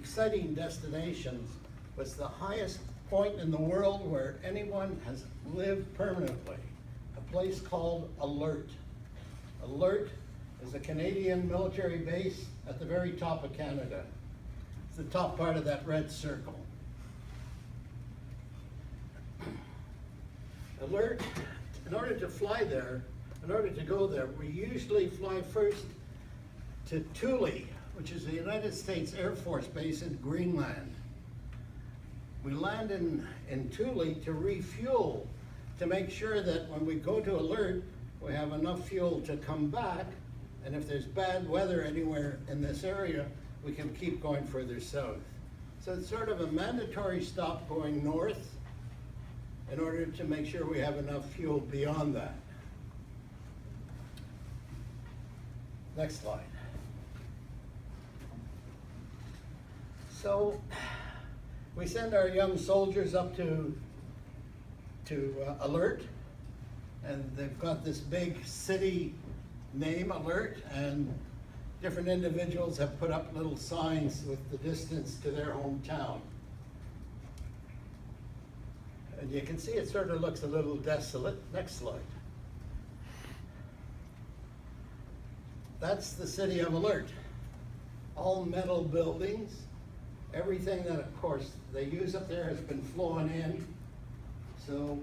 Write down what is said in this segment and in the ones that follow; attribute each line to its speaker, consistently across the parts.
Speaker 1: exciting destinations was the highest point in the world where anyone has lived permanently, a place called Alert. Alert is a Canadian military base at the very top of Canada. It's the top part of that red circle. Alert, in order to fly there, in order to go there, we usually fly first to Thule, which is the United States Air Force base in Greenland. We land in Thule to refuel, to make sure that when we go to Alert, we have enough fuel to come back, and if there's bad weather anywhere in this area, we can keep going further south. So it's sort of a mandatory stop going north in order to make sure we have enough fuel beyond that. Next slide. So we send our young soldiers up to Alert, and they've got this big city name, Alert, and different individuals have put up little signs with the distance to their hometown. And you can see it sort of looks a little desolate. Next slide. That's the city of Alert. All metal buildings. Everything that, of course, they use up there has been flown in. So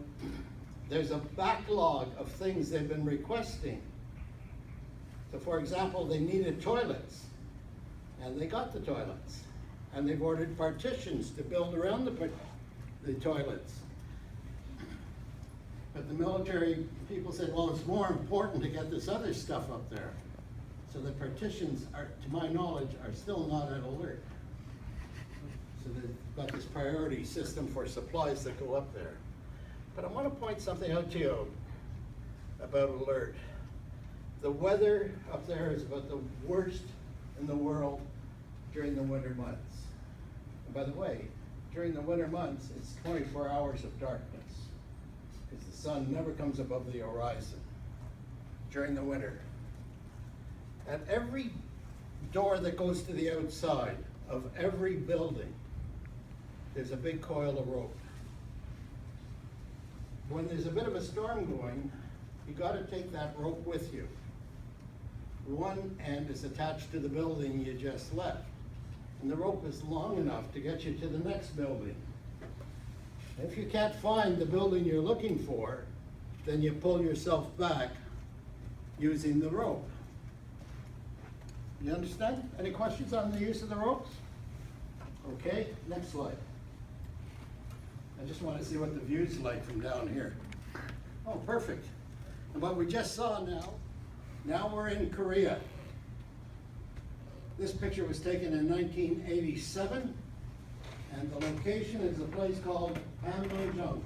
Speaker 1: there's a backlog of things they've been requesting. So for example, they needed toilets, and they got the toilets. And they've ordered partitions to build around the toilets. But the military people said, well, it's more important to get this other stuff up there. So the partitions are, to my knowledge, are still not at Alert. So they've got this priority system for supplies that go up there. But I want to point something out to you about Alert. The weather up there is about the worst in the world during the winter months. And by the way, during the winter months, it's 24 hours of darkness, because the sun never comes above the horizon during the winter. At every door that goes to the outside of every building, there's a big coil of rope. When there's a bit of a storm going, you got to take that rope with you. One end is attached to the building you just left, and the rope is long enough to get you to the next building. If you can't find the building you're looking for, then you pull yourself back using the rope. You understand? Any questions on the use of the ropes? Okay, next slide. I just want to see what the view's like from down here. Oh, perfect. And what we just saw now we're in Korea. This picture was taken in 1987, and the location is a place called Panmunjom.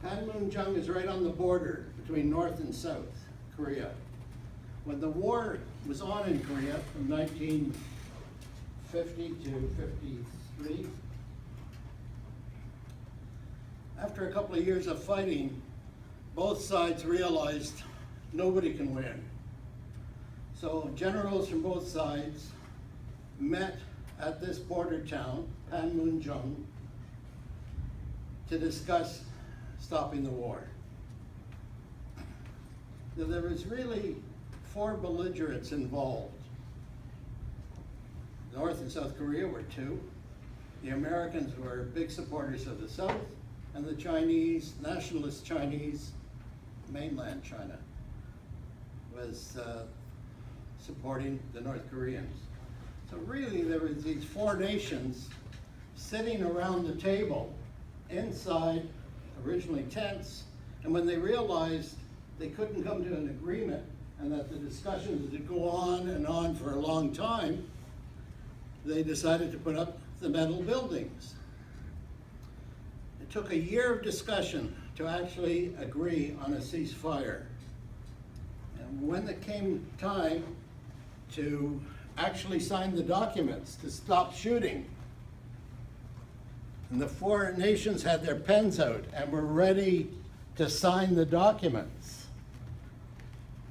Speaker 1: Panmunjom is right on the border between North and South Korea. When the war was on in Korea from 1950 to 53, after a couple of years of fighting, both sides realized nobody can win. So generals from both sides met at this border town, Panmunjom, to discuss stopping the war. Now, there was really 4 belligerents involved. North and South Korea were 2. The Americans were big supporters of the South, and the Chinese, nationalist Chinese, mainland China, was supporting the North Koreans. So really there were these 4 nations sitting around the table inside, originally tents, and when they realized they couldn't come to an agreement and that the discussions would go on and on for a long time, they decided to put up the metal buildings. It took a year of discussion to actually agree on a ceasefire. And when it came time to actually sign the documents to stop shooting, and the 4 nations had their pens out and were ready to sign the documents,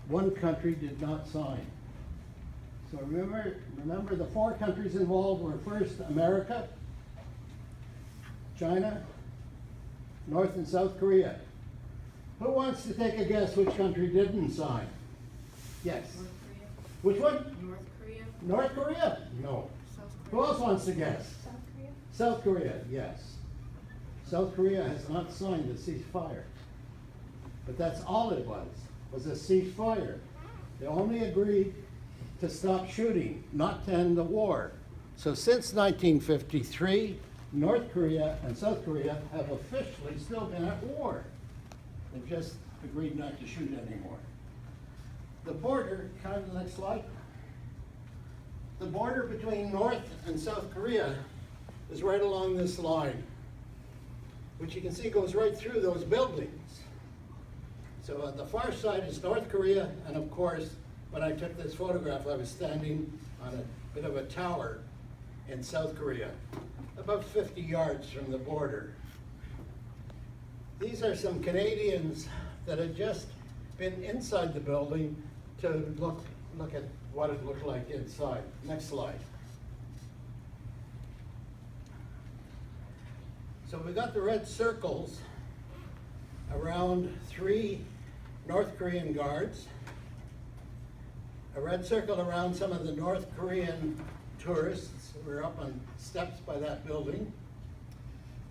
Speaker 1: one country did not sign. So remember the four countries involved were first America, China, North and South Korea. Who wants to take a guess which country didn't sign? Yes.
Speaker 2: North Korea.
Speaker 1: Which one?
Speaker 2: North Korea.
Speaker 1: North Korea? No.
Speaker 2: South
Speaker 1: Who
Speaker 2: Korea.
Speaker 1: else wants to guess?
Speaker 2: South Korea.
Speaker 1: South Korea, yes. South Korea has not signed a ceasefire. But that's all it was a ceasefire. They only agreed to stop shooting, not to end the war. So since 1953, North Korea and South Korea have officially still been at war. They've just agreed not to shoot anymore. The border, kind of the next slide. The border between North and South Korea is right along this line, which you can see goes right through those buildings. So on the far side is North Korea, and of course, when I took this photograph, I was standing on a bit of a tower in South Korea, about 50 yards from the border. These are some Canadians that had just been inside the building to look at what it looked like inside. Next slide. So we got the red circles around 3 North Korean guards, a red circle around some of the North Korean tourists who were up on steps by that building,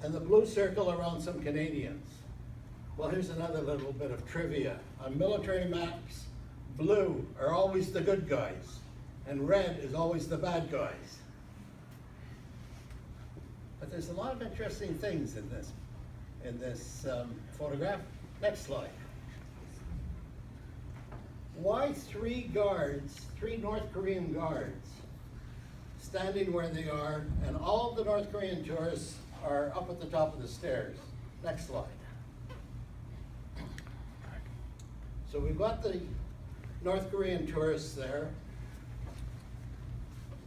Speaker 1: and the blue circle around some Canadians. Well, here's another little bit of trivia. On military maps, blue are always the good guys, and red is always the bad guys. But there's a lot of interesting things in this photograph. Next slide. Why 3 North Korean guards, standing where they are, and all the North Korean tourists are up at the top of the stairs? Next slide. So we've got the North Korean tourists there.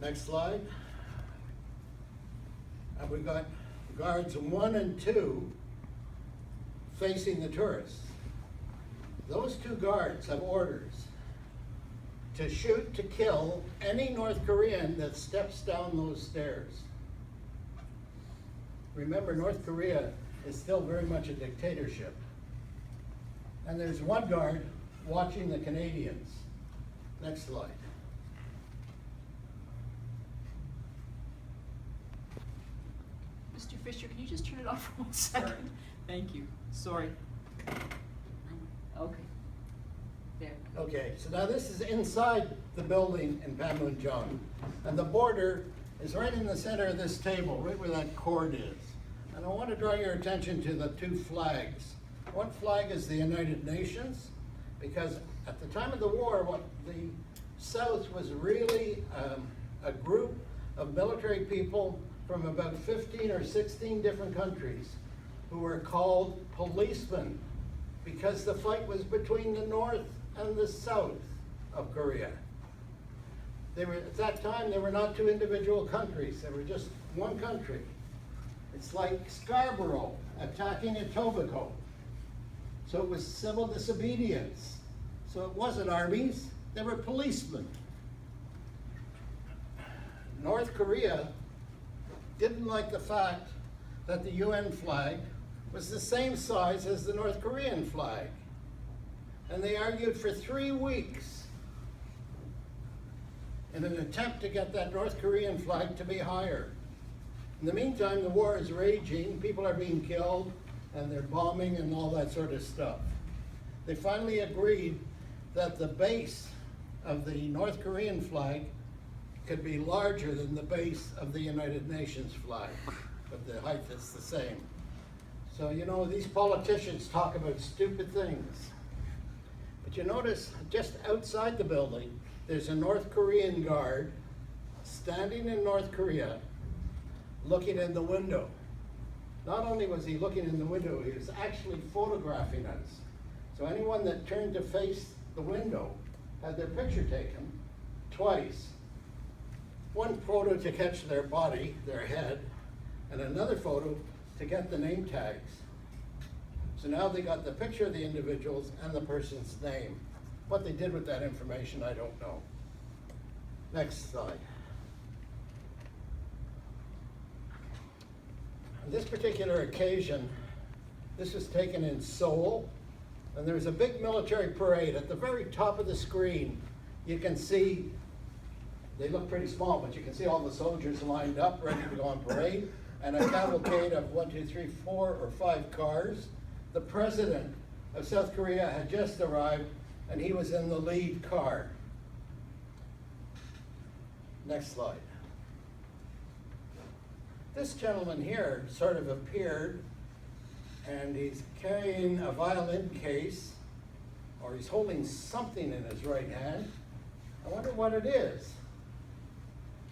Speaker 1: Next slide. And we've got guards 1 and 2 facing the tourists. Those 2 guards have orders to shoot to kill any North Korean that steps down those stairs. Remember, North Korea is still very much a dictatorship. And there's 1 guard watching the Canadians. Next slide.
Speaker 2: Mr. Fisher, can you just turn it off for 1 second? Thank you. Sorry. Okay. There.
Speaker 1: Okay, so now this is inside the building in Panmunjom, and the border is right in the center of this table, right where that cord is. And I want to draw your attention to the 2 flags. One flag is the United Nations, because at the time of the war, what the South was really a group of military people from about 15 or 16 different countries who were called policemen, because the fight was between the North and the South of Korea. At that time, they were not 2 individual countries, they were just 1 country. It's like Scarborough attacking Etobicoke. So it was civil disobedience. So it wasn't armies, they were policemen. North Korea didn't like the fact that the UN flag was the same size as the North Korean flag. And they argued for 3 weeks in an attempt to get that North Korean flag to be higher. In the meantime, the war is raging, people are being killed, and they're bombing and all that sort of stuff. They finally agreed that the base of the North Korean flag could be larger than the base of the United Nations flag, but the height is the same. So, you know, these politicians talk about stupid things. But you notice just outside the building, there's a North Korean guard standing in North Korea looking in the window. Not only was he looking in the window, he was actually photographing us. So anyone that turned to face the window had their picture taken twice. 1 photo to catch their body, their head, and another photo to get the name tags. So now they got the picture of the individuals and the person's name. What they did with that information, I don't know. Next slide. On this particular occasion, this was taken in Seoul, and there was a big military parade. At the very top of the screen, you can see, they look pretty small, but you can see all the soldiers lined up, ready to go on parade, and a cavalcade of 1, 2, 3, 4, or 5 cars. The president of South Korea had just arrived, and he was in the lead car. Next slide. This gentleman here sort of appeared, and he's carrying a violin case, or he's holding something in his right hand. I wonder what it is.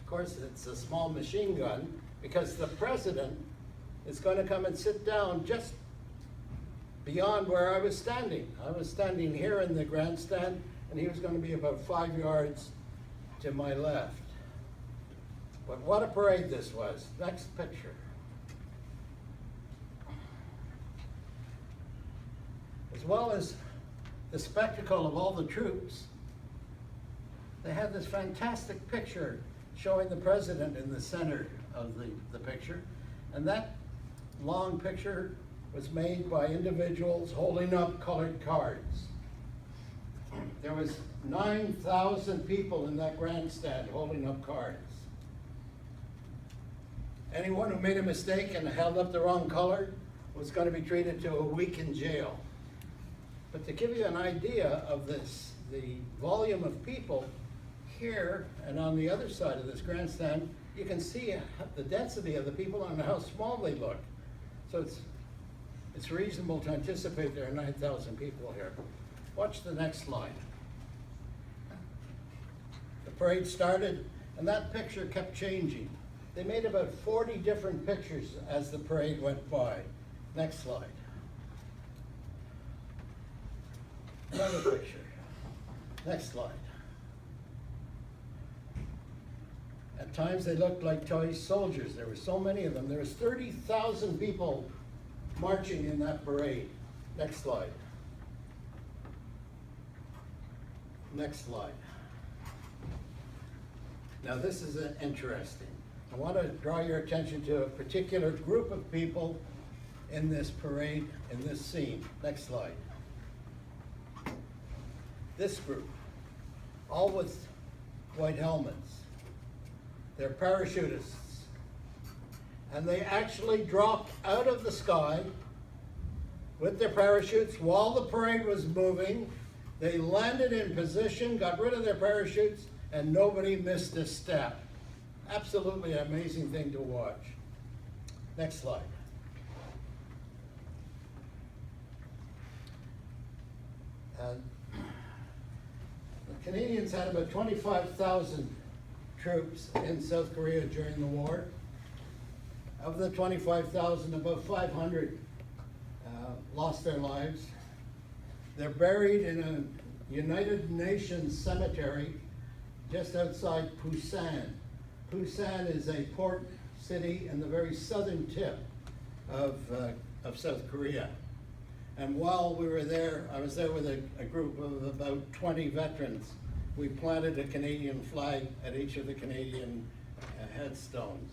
Speaker 1: Of course, it's a small machine gun, because the president is going to come and sit down just beyond where I was standing. I was standing here in the grandstand, and he was going to be about 5 yards to my left. But what a parade this was. Next picture. As well as the spectacle of all the troops, they had this fantastic picture showing the president in the center of the picture. And that long picture was made by individuals holding up colored cards. There was 9,000 people in that grandstand holding up cards. Anyone who made a mistake and held up the wrong color was going to be treated to a week in jail. But to give you an idea of this, the volume of people here and on the other side of this grandstand, you can see the density of the people and how small they look. So it's reasonable to anticipate there are 9,000 people here. Watch the next slide. The parade started, and that picture kept changing. They made about 40 different pictures as the parade went by. Next slide. Another picture. Next slide. At times they looked like toy soldiers. There were so many of them. There was 30,000 people marching in that parade. Next slide. Next slide. Now this is interesting. I want to draw your attention to a particular group of people in this parade, in this scene. Next slide. This group, all with white helmets. They're parachutists. And they actually dropped out of the sky with their parachutes while the parade was moving. They landed in position, got rid of their parachutes, and nobody missed a step. Absolutely amazing thing to watch. Next slide. The Canadians had about 25,000 troops in South Korea during the war. Of the 25,000, about 500 lost their lives. They're buried in a United Nations cemetery just outside Busan. Busan is a port city in the very southern tip of South Korea. And while we were there, I was there with a group of about 20 veterans. We planted a Canadian flag at each of the Canadian headstones.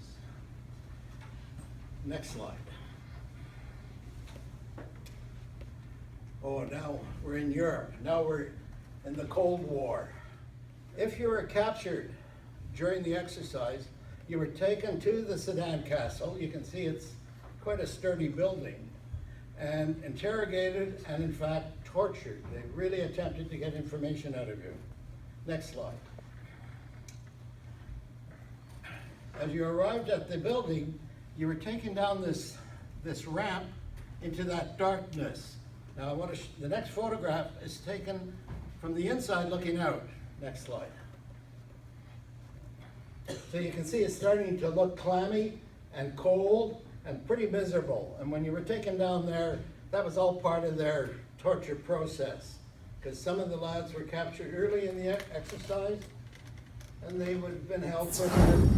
Speaker 1: Next slide. Oh, now we're in Europe. Now we're in the Cold War. If you were captured during the exercise, you were taken to the Sedan Castle. You can see it's quite a sturdy building, and interrogated and in fact tortured. They really attempted to get information out of you. Next slide. As you arrived at the building, you were taken down this ramp into that darkness. Now the next photograph is taken from the inside looking out. Next slide. So you can see it's starting to look clammy and cold and pretty miserable. And when you were taken down there, that was all part of their torture process, because some of the lads were captured early in the exercise, and they would have been held prisoner